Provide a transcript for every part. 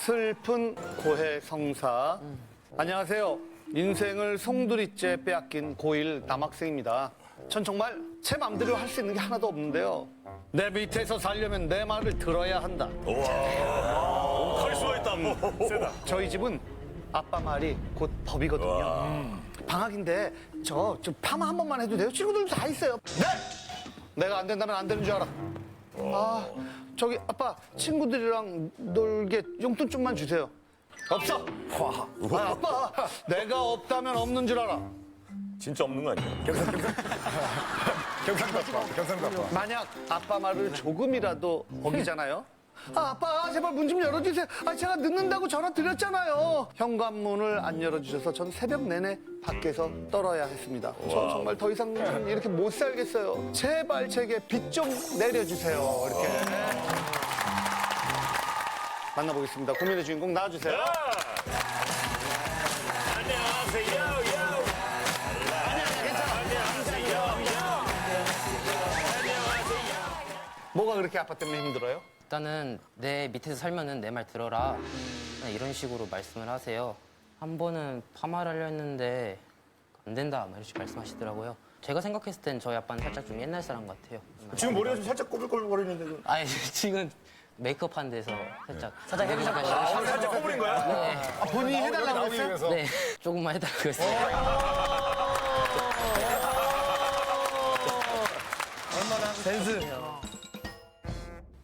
슬픈 고해 성사. 안녕하세요. 인생을 송두리째 빼앗긴 고1 남학생입니다. 전 정말 제 맘대로 할 수 있는 게 하나도 없는데요. 내 밑에서 살려면 내 말을 들어야 한다. 와, 카리스마 있다. 세다. 저희 집은 아빠 말이 곧 법이거든요. 방학인데 저 파마 한 번만 해도 돼요? 친구들도 다 있어요. 네! 내가 안 된다면 안 되는 줄 알아. 아, 저기 아빠 친구들이랑 놀게 용돈 좀만 주세요. 없어. 아, 아빠 내가 없다면 없는 줄 알아. 진짜 없는 거 아니야? 경상도 아빠. 만약 아빠 말을 조금이라도 어기잖아요. 아, 아빠 제발 문 좀 열어주세요. 아, 제가 늦는다고 전화 드렸잖아요. 현관문을 안 열어주셔서 전 새벽 내내 밖에서 떨어야 했습니다. 저 정말 더 이상 이렇게 못 살겠어요. 제발 제게 빚 좀 내려주세요. 이렇게 만나보겠습니다. 고민의 주인공 나와주세요. 안녕하세요. 뭐가 그렇게 아빠 때문에 힘들어요? 일단은 내 밑에서 살면은 내 말 들어라. 그냥 이런 식으로 말씀을 하세요. 한 번은 파마를 하려 했는데 안 된다. 막 이렇게 말씀하시더라고요. 제가 생각했을 땐 저희 아빠는 살짝 좀 옛날 사람 같아요. 지금 머리가 좀 살짝 꼬불꼬불거리는데. 아니 지금 메이크업 한 데서 살짝 해주셔가지고. 살짝 꼬부린 거야? 네. 아, 본인이 해달라고 했어요? 네. 조금만 해달라고 했어요.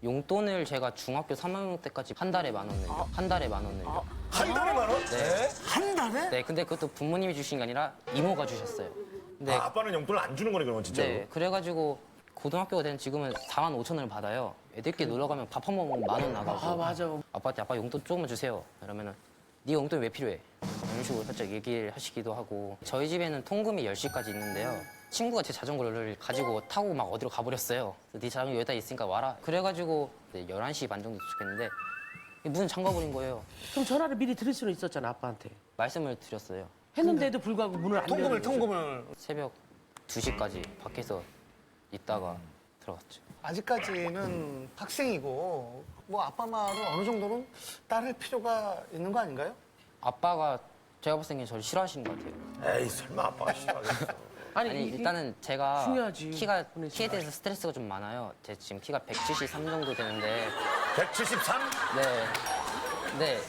용돈을 제가 중학교 3학년 때까지 한 달에 10,000원 내요. 한 달에 10,000원 내요. 한 달에 10,000원? 네. 한 달에? 네, 근데 그것도 부모님이 주신 게 아니라 이모가 주셨어요. 근데 아빠는 용돈을 안 주는 거네, 그러면 진짜로. 네, 그래가지고 고등학교가 된 지금은 45,000원을 받아요. 애들끼리 놀러 가면 밥 한 번 먹으면 10,000원 나가고. 아, 맞아. 아빠한테 아빠 용돈 조금만 주세요. 이러면은 네 용돈이 왜 필요해? 이런 식으로 살짝 얘기를 하시기도 하고. 저희 집에는 통금이 10시까지 있는데요. 친구가 제 자전거를 가지고 타고 막 어디로 가버렸어요. 그래서 네 자전거 여기다 있으니까 와라. 그래가지고 11시 반 정도 도착했는데 문 잠가버린 거예요. 그럼 전화를 미리 드릴 수는 있었잖아, 아빠한테. 말씀을 드렸어요. 했는데도 불구하고 문을 안 열는 거죠. 통금을. 새벽 2시까지 밖에서 있다가 들어갔죠. 아직까지는 학생이고 뭐 아빠 말을 어느 정도는 따를 필요가 있는 거 아닌가요? 아빠가 제가 봤을 때 저를 싫어하시는 것 같아요. 에이, 설마 아빠가 싫어하겠어. 아니 이게 일단은 제가 중요하지. 키에 대해서 스트레스가 좀 많아요. 제 지금 키가 173 정도 되는데 173? 네. 네.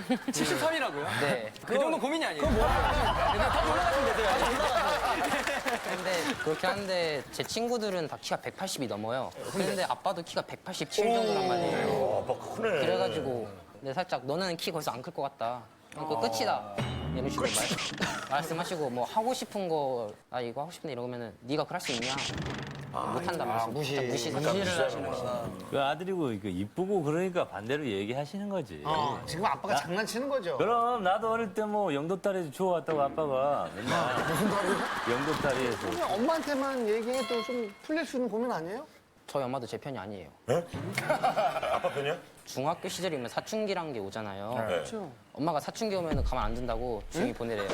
73이라고요? 네. 그 정도 고민이 아니에요. 그럼 뭐야? 더 올라가시면 되세요. 근데 그렇게 하는데 제 친구들은 다 키가 180이 넘어요. 근데 아빠도 키가 187 정도란 말이에요. 아빠 크네. 그래가지고 근데 살짝 너는 키 거기서 안 클 것 같다. 그 끝이다. 이런 식으로 말씀하시고 뭐 하고 싶은 거 나 이거 하고 싶은데 이러면은 네가 그럴 수 있냐? 못한다 말씀. 무시를 하시는 거예요. 그 아들이고 그 이쁘고 그러니까 반대로 얘기하시는 거지. 지금 아빠가 장난치는 거죠. 그럼 나도 어릴 때 뭐 영도다리에서 주워왔다고 아빠가 맨날 무슨 말이에요? 영도다리에서 그냥 엄마한테만 얘기해도 좀 풀릴 수 있는 고민 아니에요? 저희 엄마도 제 편이 아니에요. 아빠 편이야? 중학교 시절이면 사춘기란 게 오잖아요. 그렇죠. 엄마가 사춘기 오면 가만 안 둔다고 조용히 보내래요.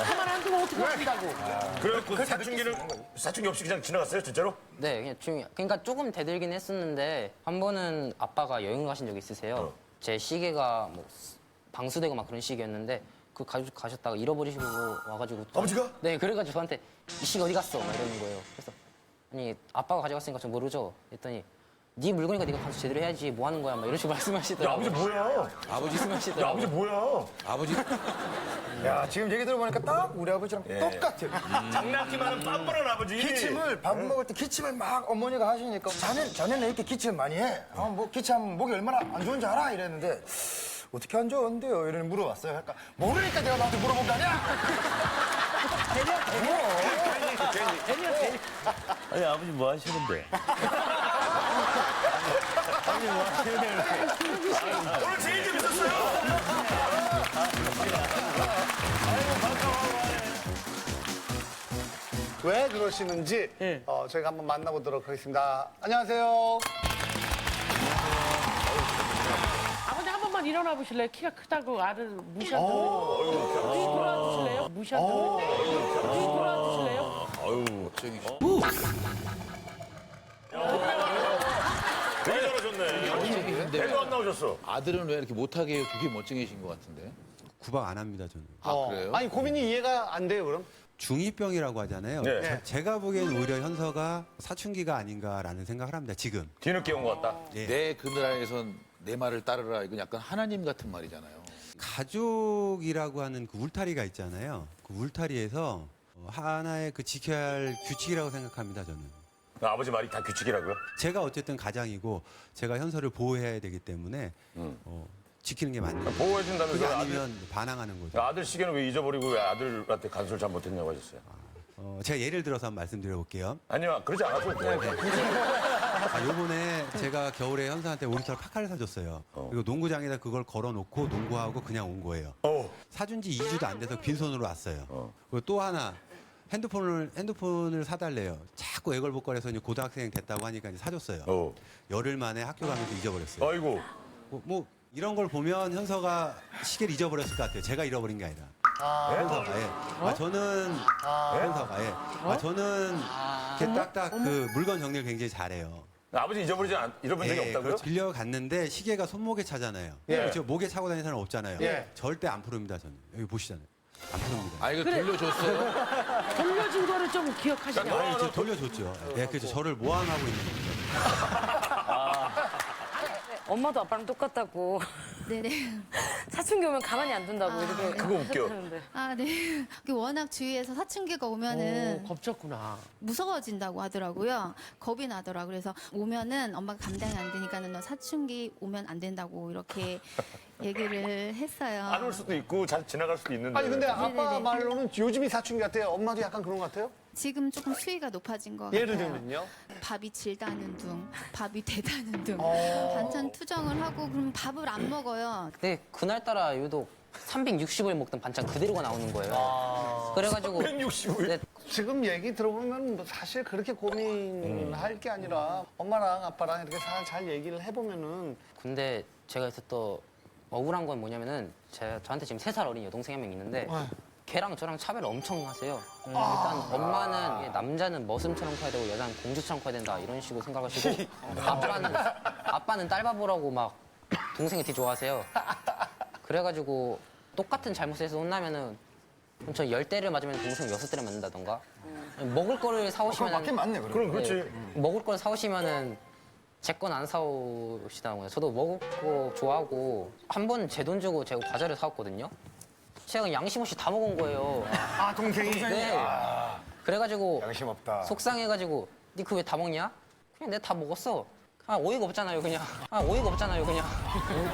가만 안 두면 어떻게 한다고. 그래, 그 사춘기 없이 그냥 지나갔어요, 진짜로? 네, 그냥 조용히. 그러니까 조금 대들긴 했었는데 한 번은 아빠가 여행 가신 적 있으세요. 제 시계가 뭐 방수되고 막 그런 시기였는데 그 가셨다가 잃어버리시고 와가지고 아버지가? 네, 그래가지고 저한테 이 시계 어디 갔어? 막 이러는 거예요. 그래서 아니 아빠가 가져갔으니까 저 모르죠. 했더니 네 물건이니까 네가 가서 제대로 해야지 뭐 하는 거야? 막 이런 식으로 야, 말씀하시더라고요. 아버지 뭐야? 말씀하시더라고요. 야, 아버지 뭐야? 야, 지금 얘기 들어보니까 딱 우리 아버지랑 똑같아요. 장난기 많은 빤뻔한 아버지. 기침을 밥 먹을 때 기침을 막 어머니가 하시니까 자네는 이렇게 기침 많이 해? 뭐 기침 목이 얼마나 안 좋은지 알아? 이랬는데 어떻게 안 좋은데요? 이러는 물어봤어요. 그러니까 모르니까 내가 나한테 물어본 거 아니야? 아니 아버지 뭐 하시는데? 아니 뭐 하시는데 이렇게. 오늘 제일 재밌었어요. 왜 그러시는지 네. 저희가 한번 만나보도록 하겠습니다. 안녕하세요. 아버지 한 번만 일어나 보실래요? 키가 크다고 알을 무시한다고. 뒤 돌아주실래요? 무시한다고. 뒤 돌아주실래요? 아유, 저기. 근데 애도 안 나오셨어. 아들은 왜 이렇게 못하게 해요? 되게 멋쟁이신 것 같은데. 구박 안 합니다, 저는. 아, 그래요? 아니 고민이 이해가 안 돼요 그럼? 중2병이라고 하잖아요. 네. 제가 보기엔 오히려 현서가 사춘기가 아닌가라는 생각을 합니다, 지금. 뒤늦게 온 것 같다. 예. 내 그늘에선 내 말을 따르라. 이건 약간 하나님 같은 말이잖아요. 가족이라고 하는 그 울타리가 있잖아요. 그 울타리에서 하나의 그 지켜야 할 규칙이라고 생각합니다, 저는. 아버지 말이 다 규칙이라고요? 제가 어쨌든 가장이고 제가 현서를 보호해야 되기 때문에 지키는 게 맞는 거예요. 보호해준다면서 그게 아들, 아니면 반항하는 거죠. 아들 시계는 왜 잊어버리고 왜 아들한테 간섭을 잘 못했냐고 하셨어요? 제가 예를 들어서 한번 말씀드려 볼게요. 아니요, 그러지 않았어요. 요번에 제가 겨울에 현서한테 오리털 파카를 사줬어요. 그리고 농구장에다 그걸 걸어놓고 농구하고 그냥 온 거예요. 사준 지 2주도 안 돼서 빈손으로 왔어요. 그리고 또 하나 핸드폰을 사달래요. 자꾸 애걸복걸해서 이제 고등학생 됐다고 하니까 이제 사줬어요. 열흘 만에 학교 가면서 잊어버렸어요. 아이고. 뭐 이런 걸 보면 현서가 시계를 잊어버렸을 것 같아요. 제가 잃어버린 게 아니라. 현서가, 예. 현서가, 예. 저는 이렇게 딱딱 그 물건 정리를 굉장히 잘해요. 아버지 잃어본 적이 없다고요? 그렇죠. 빌려갔는데 시계가 손목에 차잖아요. 예. 그렇죠. 목에 차고 다니는 사람 없잖아요. 예. 절대 안 푸릅니다, 저는. 여기 보시잖아요. 안 푸릅니다. 아, 이거 돌려줬어요? 돌려준 거를 좀 기억하시냐? 아니, 저 돌려줬죠. 예, 그렇죠. 저를 모함하고 있는 거죠. 엄마도 아빠랑 똑같다고. 네네. 사춘기 오면 가만히 안 둔다고 이렇게. 그거 웃겨. 하셨는데. 아, 네. 워낙 주위에서 사춘기가 오면은 겁졌구나. 무서워진다고 하더라고요. 겁이 나더라. 그래서 오면은 엄마가 감당이 안 되니까는 너 사춘기 오면 안 된다고 이렇게 얘기를 했어요. 안 올 수도 있고 잘 지나갈 수도 있는데. 아니 근데 아빠 네네네. 말로는 요즘이 사춘기 같아요. 엄마도 약간 그런 것 같아요? 지금 조금 수위가 높아진 것 같아요. 예를 들면요? 밥이 질다는 둥, 밥이 대다는 둥. 반찬 투정을 하고 그럼 밥을 안 먹어요. 근데 그날따라 유독 360을 먹던 반찬 그대로가 나오는 거예요. 그래가지고 365일? 네, 지금 얘기 들어보면 뭐 사실 그렇게 고민할 게 아니라 엄마랑 아빠랑 이렇게 잘 얘기를 해보면은 근데 제가 있었던 억울한 건 뭐냐면은 저한테 지금 3살 어린 여동생 한 명 있는데 걔랑 저랑 차별을 엄청 하세요. 일단 엄마는 이게 남자는 머슴처럼 커야 되고 여자는 공주처럼 커야 된다 이런 식으로 생각하시고 아빠는 딸 바보라고 막 동생이 되게 좋아하세요. 그래가지고 똑같은 잘못에서 혼나면은 저 10대를 맞으면 동생 6대를 맞는다던가 먹을 거를 사오시면 맞긴 맞네, 그럼 그렇지. 먹을 걸 사오시면은 제 건 안 사오시다는 거예요. 저도 먹을 거 좋아하고 한 번 제 돈 주고 제가 과자를 사왔거든요. 제가 양심 없이 다 먹은 거예요. 아 동생이? 네. 그래가지고 양심 없다. 속상해가지고 니 그거 왜 다 먹냐? 그냥 내가 다 먹었어. 어이가 없잖아요 그냥. 어이가 없잖아요 그냥.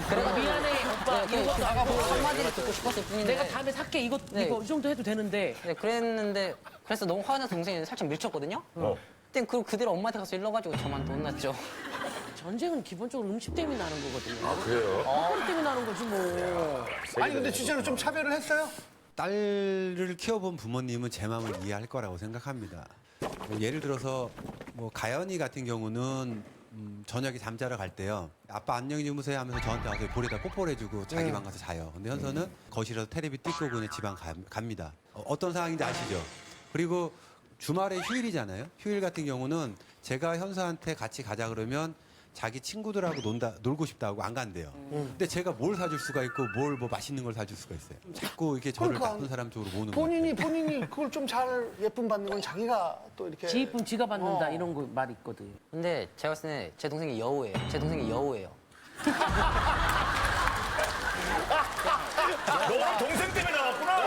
그래가지고 미안해 오빠. 네, 이것도 나가고 아니고 한마디를 듣고 싶었을 뿐인데 내가 다음에 살게. 이거 네. 이 정도 해도 되는데. 네, 그랬는데 그래서 너무 화나서 동생이 살짝 밀쳤거든요. 그때 그대로 엄마한테 가서 일러가지고 저만 또 혼났죠. 전쟁은 기본적으로 음식 때문에 나는 거거든요. 아, 그래요? 헛거리 때문에 나는 거지 뭐. 아니 근데 진짜로 좀 차별을 했어요? 딸을 키워본 부모님은 제 마음을 이해할 거라고 생각합니다. 뭐 예를 들어서 뭐 가연이 같은 경우는 저녁에 잠자러 갈 때요. 아빠 안녕히 주무세요 하면서 저한테 와서 볼에다 뽀뽀를 해주고 자기 방 가서 자요. 근데 현서는 거실에서 테레비 띄고 그냥 지방 갑니다. 어떤 상황인지 아시죠? 그리고 주말에 휴일이잖아요. 휴일 같은 경우는 제가 현서한테 같이 가자 그러면 자기 친구들하고 놀고 싶다고 안 간대요. 근데 제가 뭘 사줄 수가 있고 뭘 뭐 맛있는 걸 사줄 수가 있어요. 자꾸 이렇게 저를 그러니까 나쁜 사람 쪽으로 모는 거예요. 본인이 그걸 좀 잘 예쁨 받는 건 자기가 또 이렇게 지 이쁨 지가 받는다 이런 거 말 있거든. 근데 제가 봤을 때 제 동생이 여우예요. 제 동생이 여우예요. 너랑 동생 때문에 나왔구나.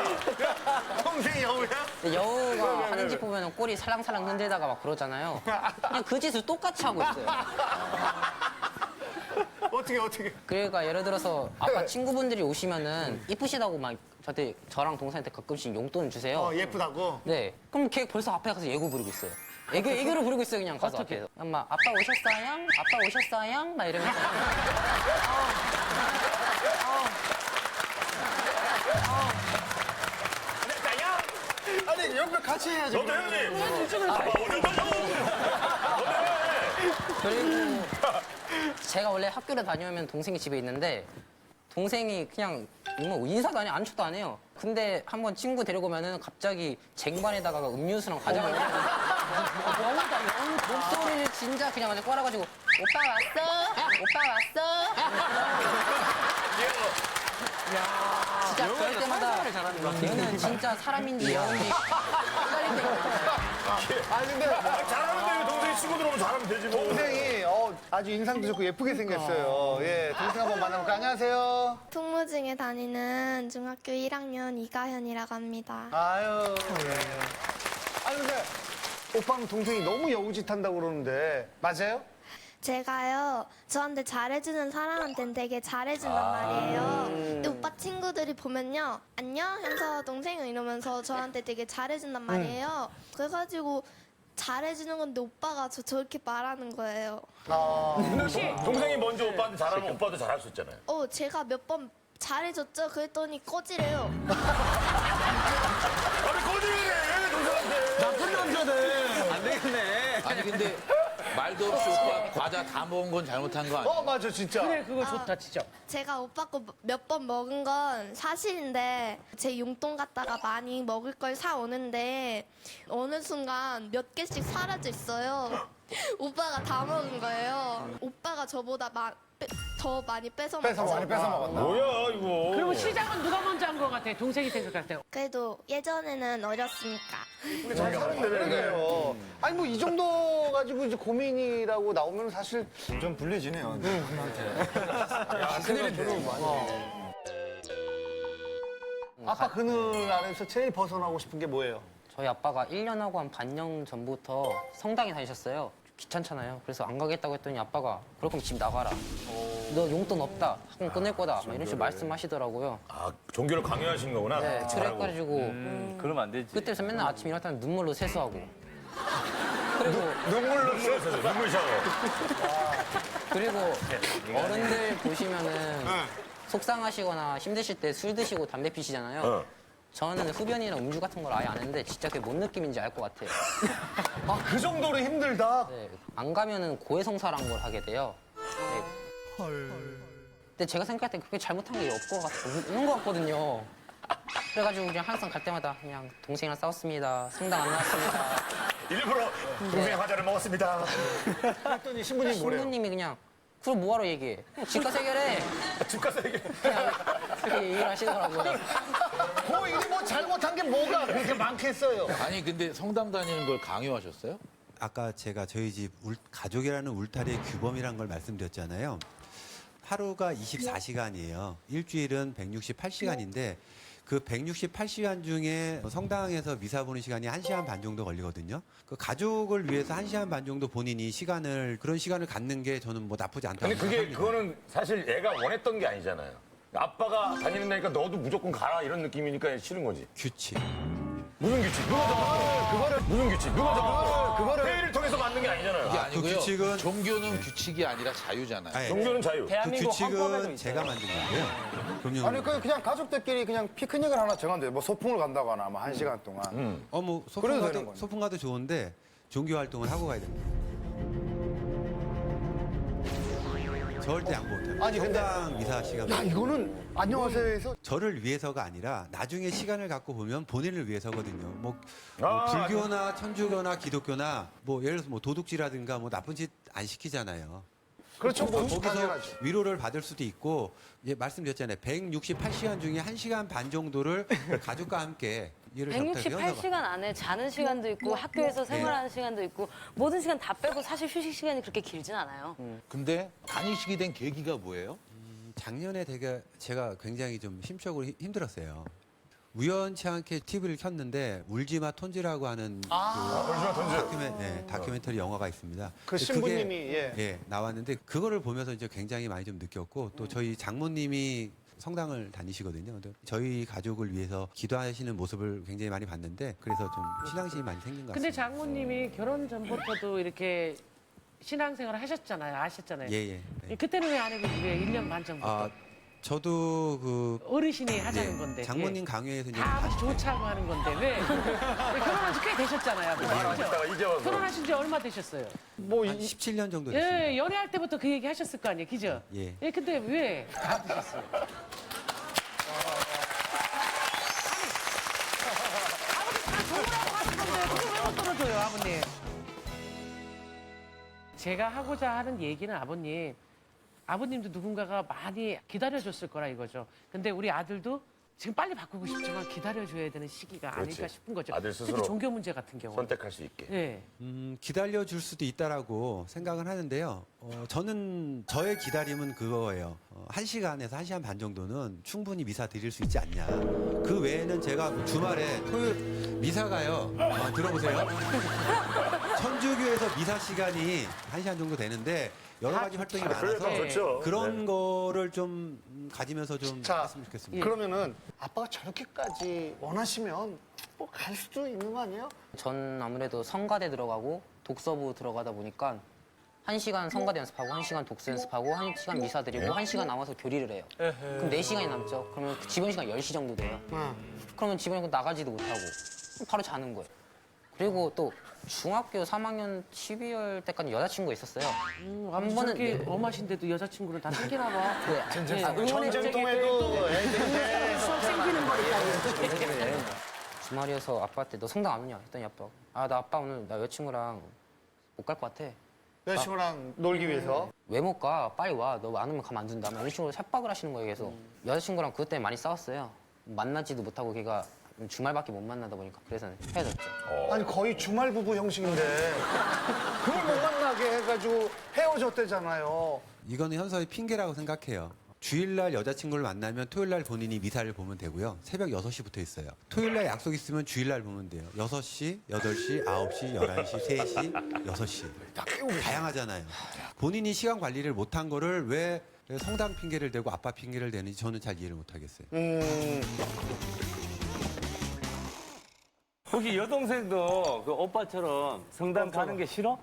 동생이 여우야? 근데 여우가 하는 짓 보면 꼬리 살랑살랑 흔들다가 막 그러잖아요. 그냥 그 짓을 똑같이 하고 있어요. 어떻게? 그러니까 예를 들어서 아빠 친구분들이 오시면은 이쁘시다고 막 저랑 동생한테 가끔씩 용돈 주세요. 예쁘다고? 네. 그럼 걔 벌써 앞에 가서 예고 부르고 있어요. 애교를 부르고 있어요, 그냥 가서 앞에서. 엄마, 아빠 오셨어요? 아빠 오셨어요? 막 이러면서. 아니, 옆에 같이 해야지. 너도 해야지. 아빠 오늘 그리고 제가 원래 학교를 다녀오면 동생이 집에 있는데 동생이 그냥 뭐 인사도 안 해, 안초도 안 해요. 근데 한번 친구 데리고 오면은 갑자기 쟁반에다가 음료수랑 과자를 목소리를 진짜 그냥 완전 꼬라가지고 오빠 왔어? 오빠 왔어? 얘는 진짜 사람인지 영인지 헷갈릴 때가 많아요. 아니 근데 잘하는데 왜 동생이 치고 들어오면 잘하면 되지 뭐. 동생이 아주 인상도 좋고 예쁘게 생겼어요. 예, 동생 한번 만나볼까? 안녕하세요. 풍무중에 다니는 중학교 1학년 이가현이라고 합니다. 아유. 아니 근데 오빠는 동생이 너무 여우짓한다고 그러는데 맞아요? 제가요, 저한테 잘해주는 사람한테는 되게 잘해준단 말이에요. 근데 오빠 친구들이 보면요, 안녕? 하면서 동생은 이러면서 저한테 되게 잘해준단 말이에요. 그래가지고 잘해주는 건데 오빠가 저렇게 말하는 거예요. 동생이 먼저 오빠한테 잘하면 오빠도 잘할 수 있잖아요. 제가 몇 번 잘해줬죠? 그랬더니 꺼지래요. 아니 거짓말을 해 동생한테. 나쁜 남자네. 안 되겠네. 아니 근데 말도 없이 오빠 과자 다 먹은 건 잘못한 거 아니야? 맞아 진짜. 그래, 그거 좋다, 진짜. 제가 오빠 거 몇 번 먹은 건 사실인데 제 용돈 갖다가 많이 먹을 걸 사오는데 어느 순간 몇 개씩 사라져 있어요. 오빠가 다 먹은 거예요. 오빠가 저보다 더 많이 뺏어 먹었어요. 많이 뺏어 먹었나? 뭐야 이거. 그러면 시작은 누가 먼저 한 것 같아? 동생이 생각할 때. 그래도 예전에는 어렸으니까. 잘 사는데 그래요. 아니 뭐 이 정도 가지고 이제 고민이라고 나오면 사실 좀 불리지네요. 아빠 그늘 아래서 제일 벗어나고 싶은 게 뭐예요? 저희 아빠가 1년하고 한 반년 전부터 성당에 다니셨어요. 귀찮잖아요. 그래서 안 가겠다고 했더니 아빠가 그럴 거면 집 나가라. 너 용돈 없다. 학원 끝낼 거다. 막 이런 식으로 말씀하시더라고요. 아 종교를 강요하신 거구나. 네, 잘하고. 그래가지고 그러면 안 되지. 그때부터 맨날 아침 일어날 때는 눈물로 세수하고 그리고 눈물로 씻어서 눈물 샤워. 그리고 어른들 보시면은 속상하시거나 힘드실 때 술 드시고 담배 피시잖아요. 저는 흡연이나 음주 같은 걸 아예 안 했는데 진짜 그게 뭔 느낌인지 알 것 같아요. 아 그 정도로 힘들다. 네, 안 가면은 고해성사란 걸 하게 돼요. 네. 근데 제가 생각할 때 그렇게 잘못한 게 없는 것 같거든요. 그래가지고 그냥 항상 갈 때마다 그냥 동생이랑 싸웠습니다. 성당 안 나왔습니다. 일부러 동생의 화자를 먹었습니다. 그랬더니 신부님 뭐래요? 신부님이 그냥 그럼 뭐하러 얘기해? 그냥 집 가서 해결해. 집 가서 얘기해. 그냥 그렇게 얘기를 하시더라고요. 고인이 뭐 잘못한 게 뭐가 그렇게 많겠어요? 아니 근데 성당 다니는 걸 강요하셨어요? 아까 제가 저희 집 가족이라는 울타리의 규범이라는 걸 말씀드렸잖아요. 하루가 24시간이에요. 일주일은 168시간인데 그 168시간 중에 성당에서 미사 보는 시간이 1시간 반 정도 걸리거든요. 그 가족을 위해서 1시간 반 정도 본인이 그런 시간을 갖는 게 저는 뭐 나쁘지 않다고 근데 생각합니다. 그거는 사실 애가 원했던 게 아니잖아요. 아빠가 다니는 데니까 너도 무조건 가라 이런 느낌이니까 싫은 거지. 규칙. 무슨 규칙? 누가 정한 무슨 규칙? 누가 정한 그거를 회의를 통해서 만든 게 아니잖아요. 이게 아니고요. 규칙은- 종교는 규칙이 아니라 자유잖아요. 아니, 종교는 자유. 그 대한민국 헌법에도 규칙은 있어요. 제가 만든 건데요. 그럼요. 아니 그냥 가족들끼리 그냥 피크닉을 하나 정한대. 뭐 소풍을 간다거나 뭐 1시간 동안. 뭐 그래도 되는 거네. 소풍 가도 좋은데 종교 활동을 하고 가야 됩니다. 절대 양보 못해요. 아니, 근데- 성당 미사 시간. 야 이거는 안녕하세요에서 저를 위해서가 아니라 나중에 시간을 갖고 보면 본인을 위해서거든요. 뭐 아, 불교나 천주교나 기독교나 뭐 예를 들어서 뭐 도둑질하든가 뭐 나쁜 짓 안 시키잖아요. 그렇죠. 뭐 거기서 당연하죠. 위로를 받을 수도 있고 말씀드렸잖아요. 168시간 중에 1시간 반 정도를 가족과 함께 일을 168시간 안에 자는 시간도 있고 학교에서 생활하는 시간도 있고 모든 시간 다 빼고 사실 휴식 시간이 그렇게 길진 않아요. 근데 다니시게 된 계기가 뭐예요? 작년에 되게 제가 굉장히 좀 심적으로 힘들었어요. 우연치 않게 TV를 켰는데 울지마 톤지라고 하는 울지마 톤지. 다큐멘터리 영화가 있습니다. 그 그게, 신부님이 나왔는데 그거를 보면서 이제 굉장히 많이 좀 느꼈고 또 저희 장모님이 성당을 다니시거든요. 근데 저희 가족을 위해서 기도하시는 모습을 굉장히 많이 봤는데 그래서 좀 신앙심이 많이 생긴 것 근데 같습니다. 장모님이 결혼 전부터도 이렇게 신앙생활을 하셨잖아요. 아셨잖아요. 예. 그때는 왜 안 하고 왜 1년 반 전부터? 저도 그 어르신이 하자는 건데. 장모님 강요해서 이제 다 아버지 좋자고 하는 건데 왜? 결혼한 지 꽤 되셨잖아요. 아버지. 있다가 이제 와서. 결혼하신 지 얼마 되셨어요? 한 17년 정도 됐습니다. 예, 연애할 때부터 그 얘기 하셨을 거 아니에요, 그죠? 예. 근데 왜 안 드셨어요? 아버지 다 좋으라고 하는 건데 그걸 왜 못 들어줘요, 아버님? 제가 하고자 하는 얘기는 아버님도 누군가가 많이 기다려줬을 거라 이거죠. 근데 우리 아들도 지금 빨리 바꾸고 싶지만 기다려줘야 되는 시기가 그렇지. 아닐까 싶은 거죠. 아들 특히 스스로 종교 문제 같은 경우. 선택할 수 있게. 네. 기다려줄 수도 있다라고 생각은 하는데요. 저는 저의 기다림은 그거예요. 1시간에서 1시간 반 정도는 충분히 미사 드릴 수 있지 않냐. 그 외에는 제가 뭐 주말에 토요일 미사가요. 들어보세요. 천주교에서 미사 시간이 1시간 정도 되는데 여러 가지 활동이 많아서 그렇죠. 그런 거를 좀 가지면서 좀 자, 했으면 좋겠습니다. 그러면은 아빠가 저렇게까지 원하시면 뭐 갈 수도 있는 거 아니에요? 전 아무래도 성가대 들어가고 독서부 들어가다 보니까 1시간 성가대 연습하고 1시간 독서 연습하고 1시간 미사 드리고 1시간 남아서 교리를 해요. 그럼 4시간이 남죠. 그러면 지본 시간 10시 정도 돼요. 그러면 집에 나가지도 못하고 바로 자는 거예요. 그리고 또 중학교 3학년 12월 때까지 여자친구가 있었어요. 한 번은 엄하신데도 여자친구를 다 생기나 봐. 네. 전쟁통에도 애들인데 수업 생기는 거니까. 주말이어서 아빠한테 너 성당 안 오냐 했더니 아빠가 나 아빠 오늘 나 여자친구랑 못 갈 것 같아. 여자친구랑 놀기 위해서. 왜 못 가? 빨리 와. 너 안 오면 가면 안 된다. 여자친구가 협박을 하시는 거예요. 계속. 여자친구랑 그것 때문에 많이 싸웠어요. 만나지도 못하고 걔가 주말밖에 못 만나다 보니까 그래서 헤어졌죠. 아니 거의 주말 부부 형식인데 그걸 못 만나게 해가지고 헤어졌대잖아요. 이거는 현서의 핑계라고 생각해요. 주일날 여자친구를 만나면 토요일날 본인이 미사를 보면 되고요. 새벽 6시부터 있어요. 토요일날 약속 있으면 주일날 보면 돼요. 6시, 8시, 9시, 11시, 3시, 6시. 다양하잖아요. 본인이 시간 관리를 못한 거를 왜 성당 핑계를 대고 아빠 핑계를 대는지 저는 잘 이해를 못하겠어요. 혹시 여동생도 그 오빠처럼 성당 가는 게 싫어?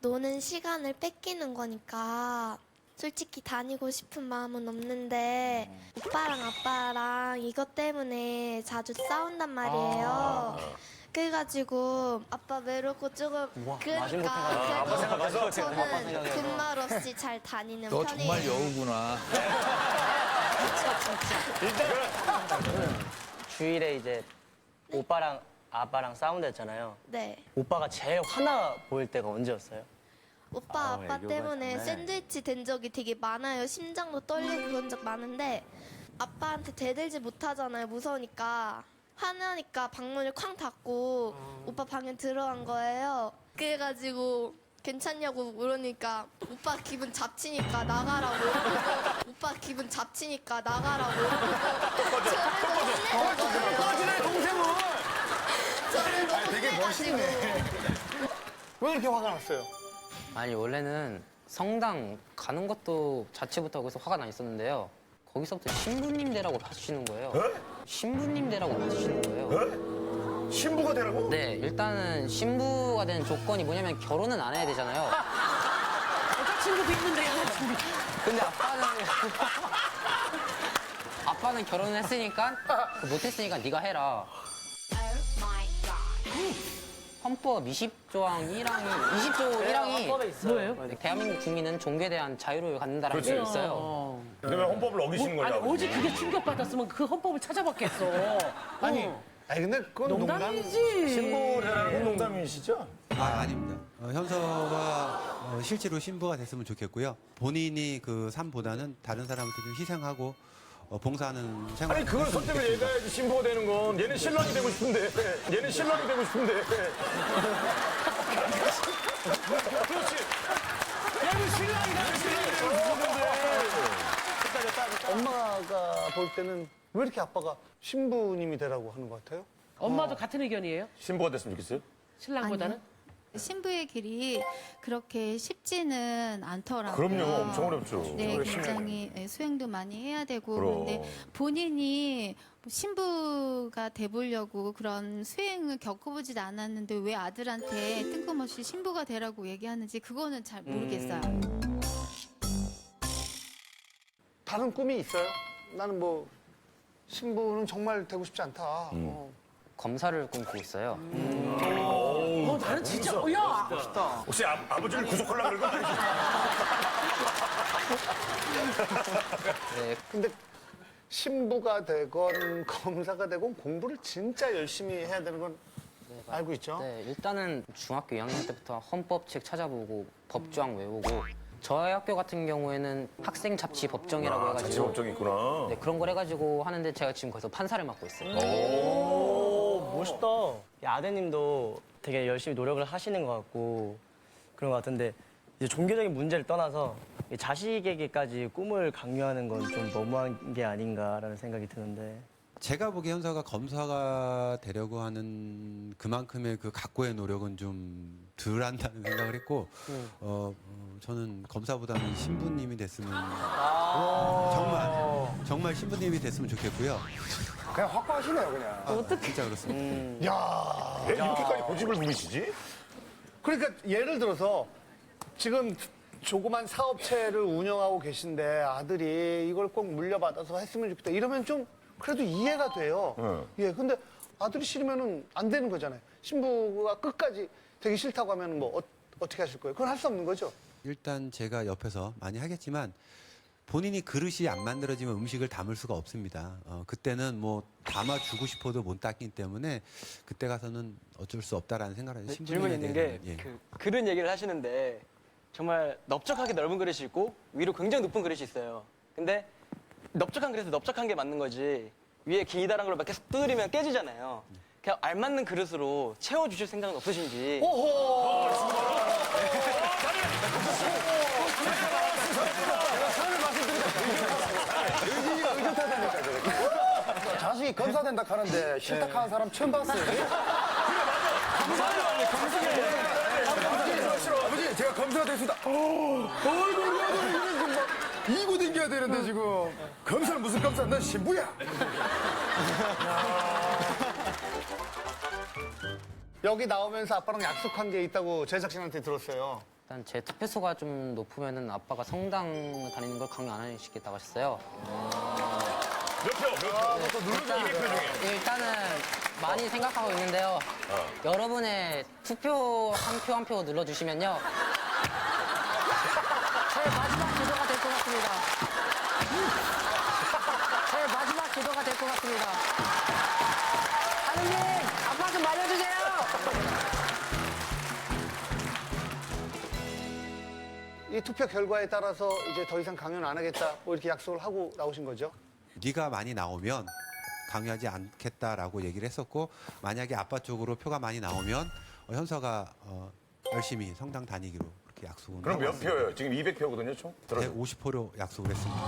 노는 시간을 뺏기는 거니까 솔직히 다니고 싶은 마음은 없는데 오빠랑 아빠랑 이것 때문에 자주 싸운단 말이에요. 그래가지고 아빠 외롭고 조금 그러니까 그래도 저는 군말 없이 잘 다니는 너 편이에요. 정말 여우구나. 주일에 이제 오빠랑 아빠랑 싸운다 했잖아요. 네. 오빠가 제일 화나 보일 때가 언제였어요? 오빠 아빠 때문에 샌드위치 된 적이 되게 많아요. 심장도 떨리고 그런 적 많은데 아빠한테 대들지 못하잖아요. 무서우니까. 화나니까 방문을 쾅 닫고 오빠 방에 들어간 거예요. 그래가지고 괜찮냐고 물으니까 오빠 기분 잡치니까 나가라고. 오빠 기분 잡치니까 나가라고. 꺼지네 동생은. 저를 너무 되게 멋있네. 왜 이렇게 화가 났어요? 아니 원래는 성당 가는 것도 자체부터 거기서 화가 나 있었는데요. 거기서부터 신부님 되라고 봐주시는 거예요. 신부님 되라고 봐주시는 거예요. 신부가 되라고? 네, 일단은 신부가 되는 조건이 뭐냐면 결혼은 안 해야 되잖아요. 여자친구도 있는데 여자친구. 근데 아빠는 결혼을 했으니까 못했으니까 네가 해라. 헌법 20조항 20조 1항이 뭐예요? 대한민국 국민은 종교에 대한 자유를 갖는다라는 게 있어요. 그러면 헌법을 어기시는 아니 거냐고. 어제 그게 충격받았으면 그 헌법을 찾아봤겠어. 아니 근데 그건 농담이지. 신부라는 농담이시죠? 아닙니다. 현서가 실제로 신부가 됐으면 좋겠고요. 본인이 그 삶보다는 다른 사람한테 좀 희생하고 봉사하는 생활. 아니 그걸 선택을 얘가 해야지 신부가 되는 건 얘는 신랑이 되고 싶은데 얘는 신랑이 되고 싶은데 그렇지 얘는 신랑이 되고 싶은데 엄마가 볼 때는 왜 이렇게 아빠가 신부님이 되라고 하는 것 같아요? 엄마도 같은 의견이에요? 신부가 됐으면 좋겠어요? 신랑보다는? 아니요. 신부의 길이 그렇게 쉽지는 않더라고요. 그럼요 엄청 어렵죠. 네, 굉장히 수행도 많이 해야 되고 그럼. 그런데 본인이 신부가 돼보려고 그런 수행을 겪어보지도 않았는데 왜 아들한테 뜬금없이 신부가 되라고 얘기하는지 그거는 잘 모르겠어요. 다른 꿈이 있어요? 나는 뭐 신부는 정말 되고 싶지 않다. 검사를 꿈꾸고 있어요. 나는 진짜 야. 혹시 아버지를 구속하려고 그런 거 아니죠? 네, 근데 신부가 되건 검사가 되건 공부를 진짜 열심히 해야 되는 건 알고 있죠? 네, 일단은 중학교 2학년 때부터 헌법책 찾아보고 법조항 외우고 저희 학교 같은 경우에는 학생 잡지 법정이라고 해가지고 자치 법정이 있구나. 네, 그런 걸 해가지고 하는데 제가 지금 거기서 판사를 맡고 있어요. 오, 멋있다. 아드님도 되게 열심히 노력을 하시는 것 같고 그런 것 같은데 이제 종교적인 문제를 떠나서 자식에게까지 꿈을 강요하는 건 좀 너무한 게 아닌가라는 생각이 드는데 제가 보기에 현서가 검사가 되려고 하는 그만큼의 그 각고의 노력은 좀 덜 한다는 생각을 했고, 저는 검사보다는 신부님이 됐으면, 정말 신부님이 됐으면 좋겠고요. 그냥 확고하시네요, 그냥. 진짜 그렇습니다. 야, 왜 이렇게까지 고집을 부리시지? 그러니까 예를 들어서 지금 조그만 사업체를 운영하고 계신데 아들이 이걸 꼭 물려받아서 했으면 좋겠다. 이러면 좀 그래도 이해가 돼요. 예, 근데 아들이 싫으면은 안 되는 거잖아요. 신부가 끝까지 되기 싫다고 하면 뭐 어떻게 하실 거예요? 그건 할 수 없는 거죠. 일단 제가 옆에서 많이 하겠지만, 본인이 그릇이 안 만들어지면 음식을 담을 수가 없습니다. 그때는 뭐 담아주고 싶어도 못 닦기 때문에 그때 가서는 어쩔 수 없다라는 생각을 해요. 질문 있는 게 그 그릇 얘기를 하시는데 정말 넓적하게 넓은 그릇이 있고 위로 굉장히 높은 그릇이 있어요. 근데 넓적한 그릇은 넓적한 게 맞는 거지 위에 기다란 걸 막 계속 두드리면 깨지잖아요. 그냥 알맞는 그릇으로 채워주실 생각은 없으신지. 자식이 검사된다 하는데 싫다 하는 사람 처음 봤어요. 아버지, 제가 검사가 됐습니다. 이고 댕겨야 되는데 지금. 검사는 무슨 검사? 넌 신부야. 여기 나오면서 아빠랑 약속한 게 있다고 제작진한테 들었어요. 일단 제 투표수가 좀 높으면은 아빠가 성당 다니는 걸 강요 안 하시겠다고 하셨어요. 몇 표? 몇 표? 일단은 많이 생각하고 있는데요. 여러분의 투표 한 표 한 표 눌러주시면요. 제 마지막 기도가 될 것 같습니다. 제 마지막 기도가 될 것 같습니다. 하느님, 아빠 좀 말려주세요. 이 투표 결과에 따라서 이제 더 이상 강요는 안 하겠다. 뭐 이렇게 약속을 하고 나오신 거죠? 네가 많이 나오면 강요하지 않겠다라고 얘기를 했었고, 만약에 아빠 쪽으로 표가 많이 나오면 현서가 열심히 성당 다니기로 그렇게 약속을 그럼 하고 몇 왔습니다. 표예요? 지금 200표거든요, 총? 들어서. 150표로 약속을 했습니다.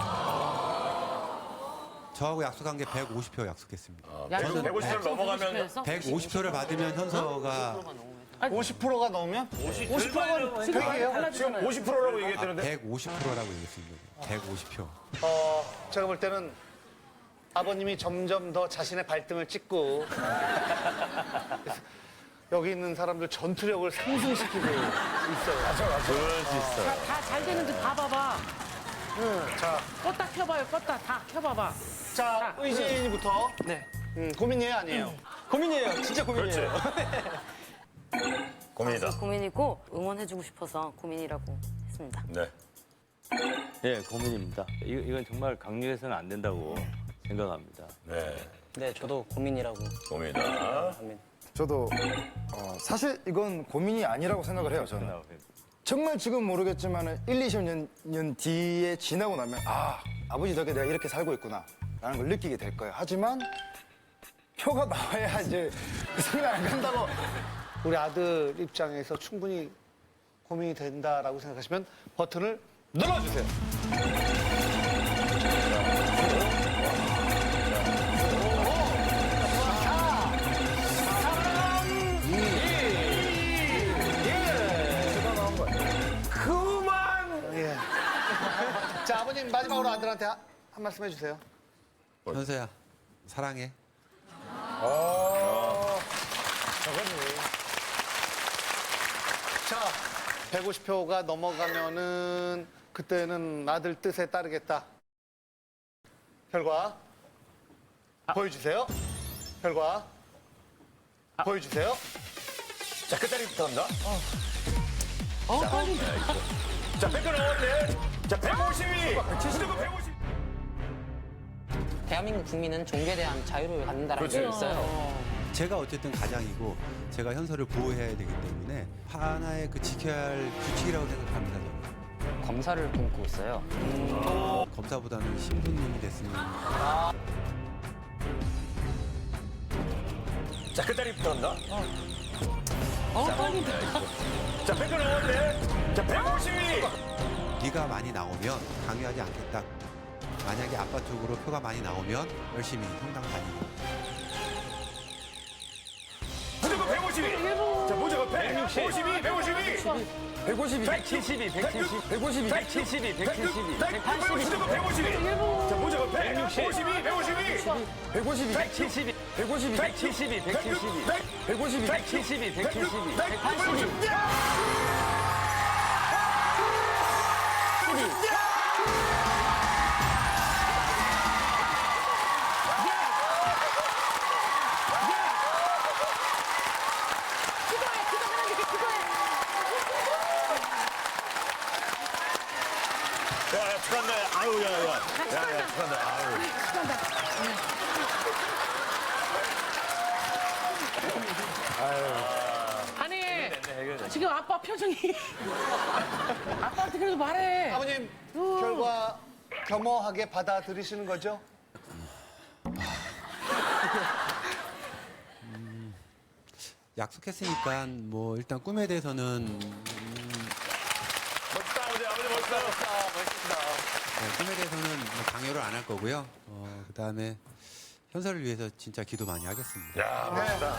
저하고 약속한 게 150표 약속했습니다. 150표를 넘어가면 150표를 받으면 현서가 50%가 넘으면? 50%가 생각이에요. 지금 50%라고 얘기했다는데? 150%라고 얘기했습니다. 150표. 제가 볼 때는 아버님이 점점 더 자신의 발등을 찍고 여기 있는 사람들 전투력을 상승시키고 있어요. 그럴 수 있어요. 다 잘 되는데 봐봐봐. 자, 껐다 켜봐요. 껐다 다 켜봐봐. 자, 의진이부터. 네. 고민이에요, 아니에요? 고민이에요. 진짜 고민이에요. 고민이다. 고민이고 응원해주고 싶어서 고민이라고 했습니다. 네. 예, 고민입니다. 이건 정말 강요해서는 안 된다고 생각합니다. 네. 네, 저도 고민이라고. 고민이다. 저도 사실 이건 고민이 아니라고 생각을 해요, 저는. 정말 지금 모르겠지만 1, 20년 뒤에 지나고 나면 아버지 덕에 내가 이렇게 살고 있구나 라는 걸 느끼게 될 거예요. 하지만 표가 나와야 이제 그 생각 안 간다고. 우리 아들 입장에서 충분히 고민이 된다라고 생각하시면 버튼을 눌러주세요. 예. 자, 아버님 마지막으로 아들한테 한 말씀 해주세요. 현서야, 사랑해. 자, 150표가 넘어가면은 그때는 아들 뜻에 따르겠다. 결과 보여주세요. 결과 보여주세요. 자, 끝자리부터 간다. 빨리. 자, 100표 나왔네. 자, 152. 무조건 150. 대한민국 국민은 종교에 대한 자유를 갖는다라는 게 있어요. 제가 어쨌든 가장이고 제가 현서를 보호해야 되기 때문에 하나의 그 지켜야 할 규칙이라고 생각합니다. 저는. 검사를 꿈꾸고 있어요. 검사보다는 신부님이 됐으면 자, 끝자리부터 한다. 빨리 자, 100개 넘었네. 자, 152. 네가 많이 나오면 강요하지 않겠다. 만약에 아빠 쪽으로 표가 많이 나오면 열심히 성당 다니고. 무조건 152. 자, 무조건 152, 152. 152, 172, 170, 152, 172, 172, 180, 무조건 152. 자, 무조건 152, 152. 152, 172, 152, 172, 172, 152, 172, 172, 180. 야, 축하한다. 아유, 야, 축하한다. 아유. 아니 지금 아빠 표정이 아빠한테 그래도 말해. 아버님 결과 겸허하게 받아들이시는 거죠? 약속했으니까 뭐 일단 꿈에 대해서는 멋있다, 아버지. 아버지 멋있다. 꿈에 대해서는 뭐 강요를 안 할 거고요. 그다음에 현서를 위해서 진짜 기도 많이 하겠습니다. 야, 멋있다.